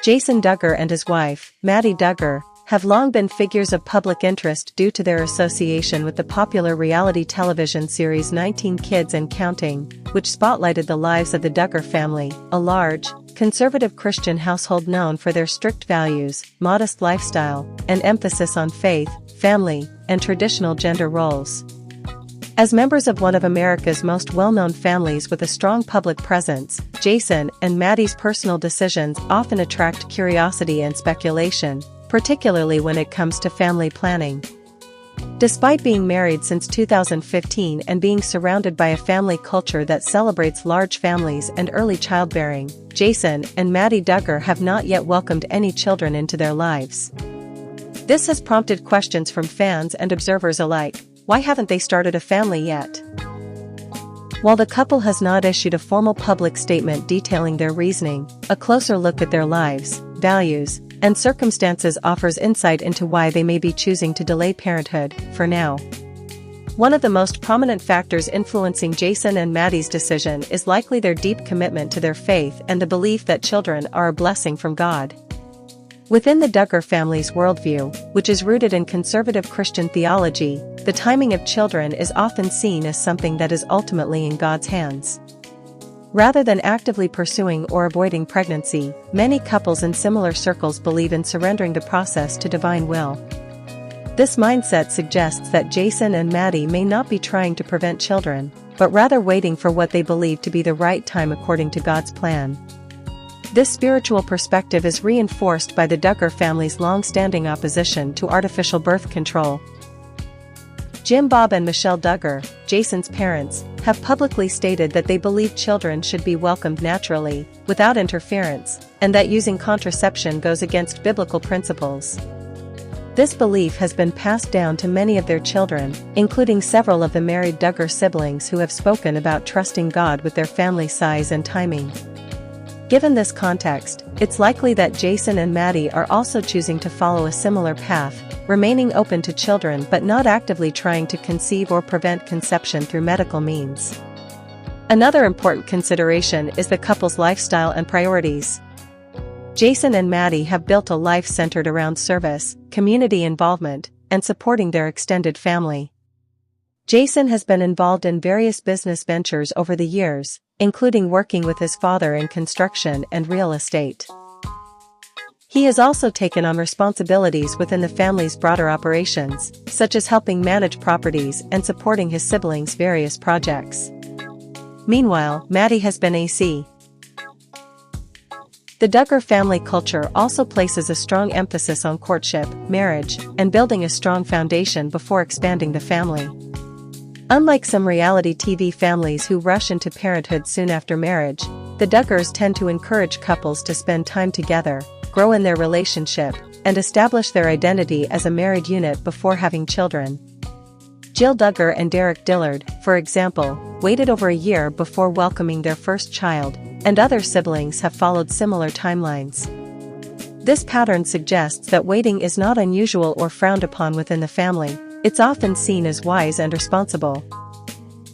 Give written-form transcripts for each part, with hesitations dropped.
Jason Duggar and his wife, Maddie Duggar, have long been figures of public interest due to their association with the popular reality television series 19 Kids and Counting, which spotlighted the lives of the Duggar family, a large, conservative Christian household known for their strict values, modest lifestyle, and emphasis on faith, family, and traditional gender roles. As members of one of America's most well-known families with a strong public presence, Jason and Maddie's personal decisions often attract curiosity and speculation, particularly when it comes to family planning. Despite being married since 2015 and being surrounded by a family culture that celebrates large families and early childbearing, Jason and Maddie Duggar have not yet welcomed any children into their lives. This has prompted questions from fans and observers alike. Why haven't they started a family yet? While the couple has not issued a formal public statement detailing their reasoning, a closer look at their lives, values, and circumstances offers insight into why they may be choosing to delay parenthood, for now. One of the most prominent factors influencing Jason and Maddie's decision is likely their deep commitment to their faith and the belief that children are a blessing from God. Within the Duggar family's worldview, which is rooted in conservative Christian theology, the timing of children is often seen as something that is ultimately in God's hands. Rather than actively pursuing or avoiding pregnancy, many couples in similar circles believe in surrendering the process to divine will. This mindset suggests that Jason and Maddie may not be trying to prevent children, but rather waiting for what they believe to be the right time according to God's plan. This spiritual perspective is reinforced by the Duggar family's long-standing opposition to artificial birth control. Jim Bob and Michelle Duggar, Jason's parents, have publicly stated that they believe children should be welcomed naturally, without interference, and that using contraception goes against biblical principles. This belief has been passed down to many of their children, including several of the married Duggar siblings who have spoken about trusting God with their family size and timing. Given this context, it's likely that Jason and Maddie are also choosing to follow a similar path, remaining open to children but not actively trying to conceive or prevent conception through medical means. Another important consideration is the couple's lifestyle and priorities. Jason and Maddie have built a life centered around service, community involvement, and supporting their extended family. Jason has been involved in various business ventures over the years, including working with his father in construction and real estate. He has also taken on responsibilities within the family's broader operations, such as helping manage properties and supporting his siblings' various projects. Meanwhile, Maddie has been AC. The Duggar family culture also places a strong emphasis on courtship, marriage, and building a strong foundation before expanding the family. Unlike some reality TV families who rush into parenthood soon after marriage, the Duggars tend to encourage couples to spend time together, grow in their relationship, and establish their identity as a married unit before having children. Jill Duggar and Derek Dillard, for example, waited over a year before welcoming their first child, and other siblings have followed similar timelines. This pattern suggests that waiting is not unusual or frowned upon within the family. It's often seen as wise and responsible.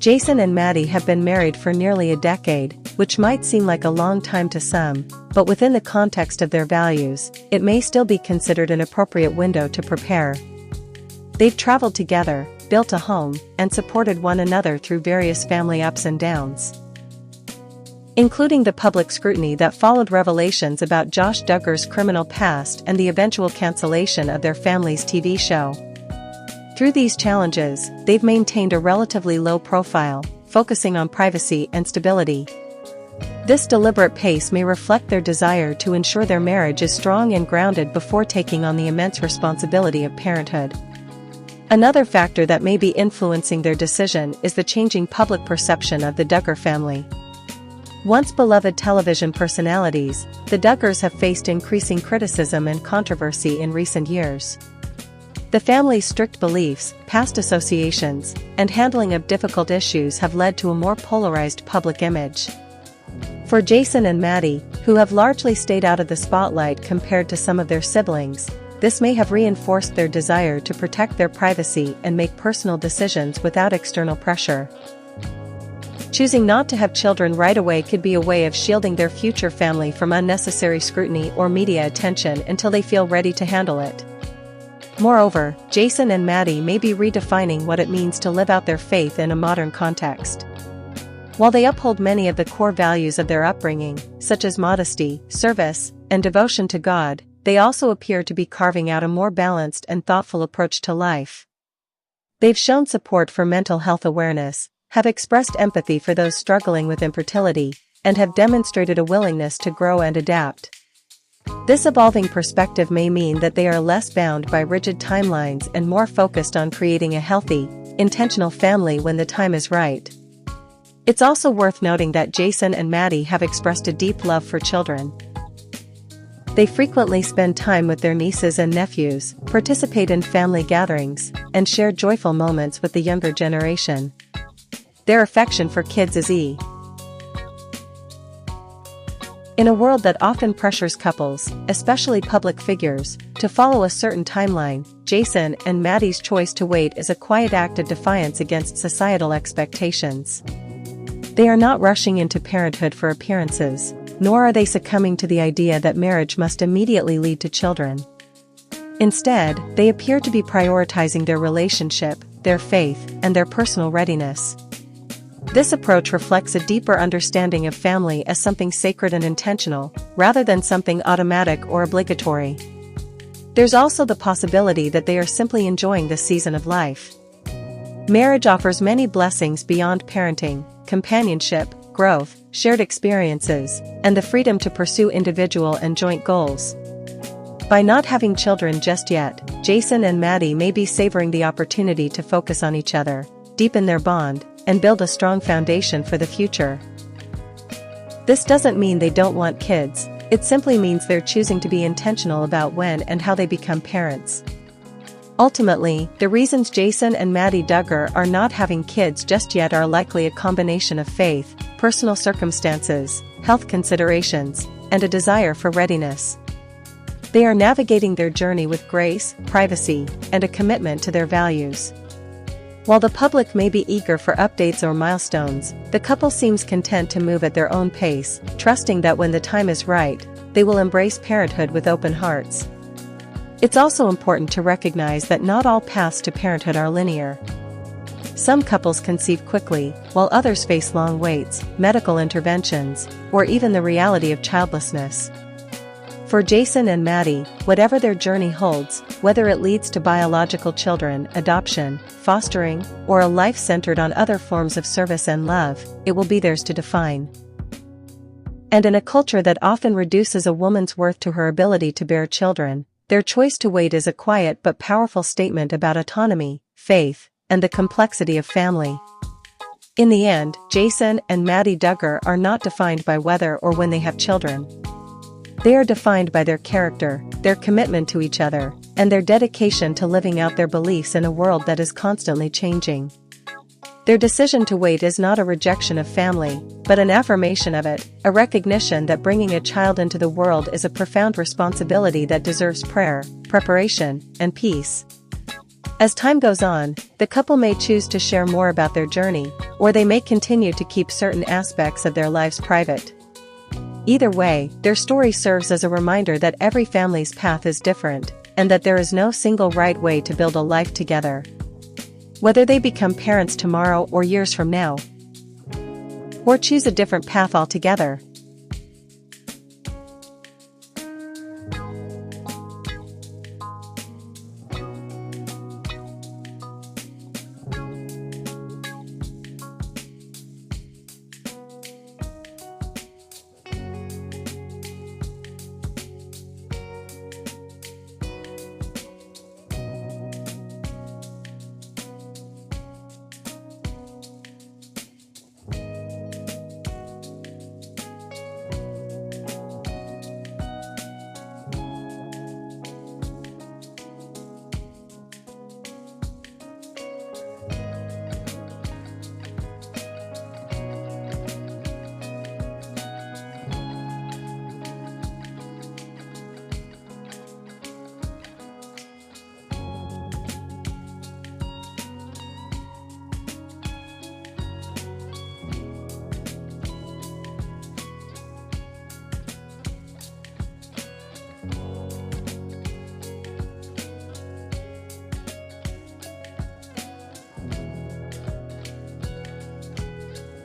Jason and Maddie have been married for nearly a decade, which might seem like a long time to some, but within the context of their values, it may still be considered an appropriate window to prepare. They've traveled together, built a home, and supported one another through various family ups and downs, including the public scrutiny that followed revelations about Josh Duggar's criminal past and the eventual cancellation of their family's TV show. Through these challenges, they've maintained a relatively low profile, focusing on privacy and stability. This deliberate pace may reflect their desire to ensure their marriage is strong and grounded before taking on the immense responsibility of parenthood. Another factor that may be influencing their decision is the changing public perception of the Duggar family. Once beloved television personalities, the Duggars have faced increasing criticism and controversy in recent years. The family's strict beliefs, past associations, and handling of difficult issues have led to a more polarized public image. For Jason and Maddie, who have largely stayed out of the spotlight compared to some of their siblings, this may have reinforced their desire to protect their privacy and make personal decisions without external pressure. Choosing not to have children right away could be a way of shielding their future family from unnecessary scrutiny or media attention until they feel ready to handle it. Moreover, Jason and Maddie may be redefining what it means to live out their faith in a modern context. While they uphold many of the core values of their upbringing, such as modesty, service, and devotion to God, they also appear to be carving out a more balanced and thoughtful approach to life. They've shown support for mental health awareness, have expressed empathy for those struggling with infertility, and have demonstrated a willingness to grow and adapt. This evolving perspective may mean that they are less bound by rigid timelines and more focused on creating a healthy, intentional family when the time is right. It's also worth noting that Jason and Maddie have expressed a deep love for children. They frequently spend time with their nieces and nephews, participate in family gatherings, and share joyful moments with the younger generation. Their affection for kids is in a world that often pressures couples, especially public figures, to follow a certain timeline, Jason and Maddie's choice to wait is a quiet act of defiance against societal expectations. They are not rushing into parenthood for appearances, nor are they succumbing to the idea that marriage must immediately lead to children. Instead, they appear to be prioritizing their relationship, their faith, and their personal readiness. This approach reflects a deeper understanding of family as something sacred and intentional, rather than something automatic or obligatory. There's also the possibility that they are simply enjoying this season of life. Marriage offers many blessings beyond parenting: companionship, growth, shared experiences, and the freedom to pursue individual and joint goals. By not having children just yet, Jason and Maddie may be savoring the opportunity to focus on each other, deepen their bond, and build a strong foundation for the future. This doesn't mean they don't want kids, it simply means they're choosing to be intentional about when and how they become parents. Ultimately, the reasons Jason and Maddie Duggar are not having kids just yet are likely a combination of faith, personal circumstances, health considerations, and a desire for readiness. They are navigating their journey with grace, privacy, and a commitment to their values. While the public may be eager for updates or milestones, the couple seems content to move at their own pace, trusting that when the time is right, they will embrace parenthood with open hearts. It's also important to recognize that not all paths to parenthood are linear. Some couples conceive quickly, while others face long waits, medical interventions, or even the reality of childlessness. For Jason and Maddie, whatever their journey holds, whether it leads to biological children, adoption, fostering, or a life centered on other forms of service and love, it will be theirs to define. And in a culture that often reduces a woman's worth to her ability to bear children, their choice to wait is a quiet but powerful statement about autonomy, faith, and the complexity of family. In the end, Jason and Maddie Duggar are not defined by whether or when they have children. They are defined by their character, their commitment to each other, and their dedication to living out their beliefs in a world that is constantly changing. Their decision to wait is not a rejection of family, but an affirmation of it, a recognition that bringing a child into the world is a profound responsibility that deserves prayer, preparation, and peace. As time goes on, the couple may choose to share more about their journey, or they may continue to keep certain aspects of their lives private. Either way, their story serves as a reminder that every family's path is different, and that there is no single right way to build a life together. Whether they become parents tomorrow or years from now, or choose a different path altogether,